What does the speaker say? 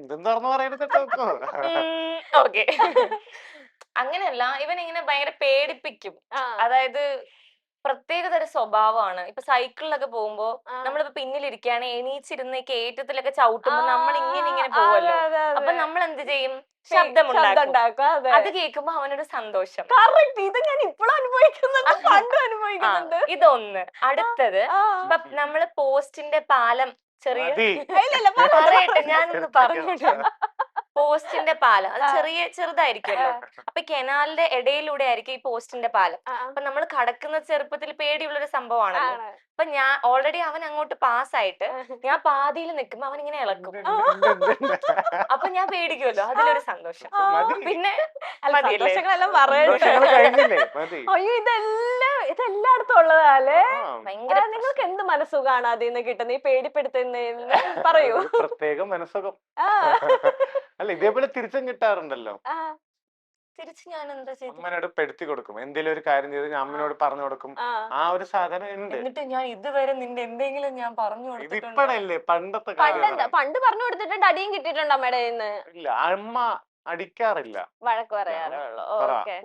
എന്തും തുറന്നു പറയരുതട്ടോ. ഓക്കെ. അങ്ങനെയല്ല, ഇവൻ ഇങ്ങനെ ഭയങ്കര പേടിപ്പിക്കും. ആ, അതായത് പ്രത്യേക തരം സ്വഭാവമാണ്. ഇപ്പൊ സൈക്കിളിലൊക്കെ പോകുമ്പോ ആ. നമ്മളിപ്പോ പിന്നിലിരിക്കുകയാണെങ്കിൽ എണീച്ചിരുന്ന് കേറ്റത്തിലൊക്കെ ചവിട്ടുമ്പോ നമ്മൾ ഇങ്ങനെ ഇങ്ങനെ അതെ, പോവല്ലോ. അതെ, അപ്പൊ അതെ. നമ്മൾ എന്ത് ചെയ്യും? ശബ്ദം ശബ്ദമുണ്ടാക്കും. ഉണ്ടാക്കും. അതെ. അത് കേൾക്കുമ്പോ അവനൊരു സന്തോഷം. കറക്റ്റ്. ഇത് ഞാൻ ഇപ്പോഴും അനുഭവിക്കുന്നുണ്ട്, പണ്ടും ആ, അനുഭവിക്കുന്നുണ്ട്. ഇതൊന്ന്. അടുത്തത്, ആ. ഇപ്പൊ നമ്മള് പോസ്റ്റിന്റെ പാലം ചെറിയ മതി. ഇല്ല, പറയട്ടെ, പറയട്ടെ, ഞാനൊന്ന് പറഞ്ഞോട്ടെ. പോസ്റ്റിന്റെ പാലം അത് ആ. ചെറുതായിരിക്കുമല്ലോ. അപ്പൊ കെനാലിന്റെ ഇടയിലൂടെ ആയിരിക്കും ഈ പോസ്റ്റിന്റെ പാലം. ആ, അപ്പൊ നമ്മൾ കടക്കുന്ന ചെറുപ്പത്തിൽ പേടിയുള്ളൊരു സംഭവമാണല്ലോ. ആണ്. അപ്പൊ ഞാൻ ഓൾറെഡി അവൻ അങ്ങോട്ട് പാസ്സായിട്ട് ഞാൻ പാതിയിൽ നിൽക്കുമ്പോ അവൻ ഇങ്ങനെ ഇളക്കും. അപ്പൊ ഞാൻ പേടിക്കുമല്ലോ, അതിലൊരു സന്തോഷം. മതി. പിന്നെ അല്ല, മതിയല്ലേ? സന്തോഷങ്ങളെല്ലാം പറയട്ടെ. സന്തോഷങ്ങൾ കഴിഞ്ഞില്ലേ? മതി. അയ്യോ, ഇതെല്ലായിടത്തും ഉള്ളതാല്ലേ. ആ, ഭയങ്കര നിങ്ങൾക്ക് എന്ത് മനസ്സുഖാണ് അതിൽ നിന്ന് കിട്ടുന്നത്, ഈ പേടിപ്പെടുത്തുന്നതിന്? പറയൂ. ഒരു പ്രത്യേക മനസ്സുഖം. ആ, അല്ല, ഇതേപോലെ തിരിച്ചും കിട്ടാറുണ്ടല്ലോ. ആ, തിരിച്ച് ഞാൻ എന്താ ചെയ്തു? അമ്മനോട് പെടുത്തി കൊടുക്കും. എന്തെങ്കിലും ഒരു കാര്യം ചെയ്ത് ഞാൻ അമ്മനോട് പറഞ്ഞു കൊടുക്കും. ആ. ആ ഒരു സാധനം ഉണ്ട്. എന്നിട്ട് ഞാൻ ഇതുവരെ നിന്റെ എന്തെങ്കിലും ഞാൻ പറഞ്ഞു കൊടുത്തിട്ടുണ്ടോ? ഇതിപ്പഴല്ലേ, പണ്ടത്തെ കാര്യം. പണ്ട് പറഞ്ഞു കൊടുത്തിട്ടുണ്ട്, അടിയും കിട്ടിയിട്ടുണ്ട് അമ്മയുടെ കയ്യിൽ നിന്ന്. ഇല്ല, അമ്മ അടിക്കാറില്ല. വഴക്ക് പറയാറുള്ളൂ. പറ. ഓക്കെ.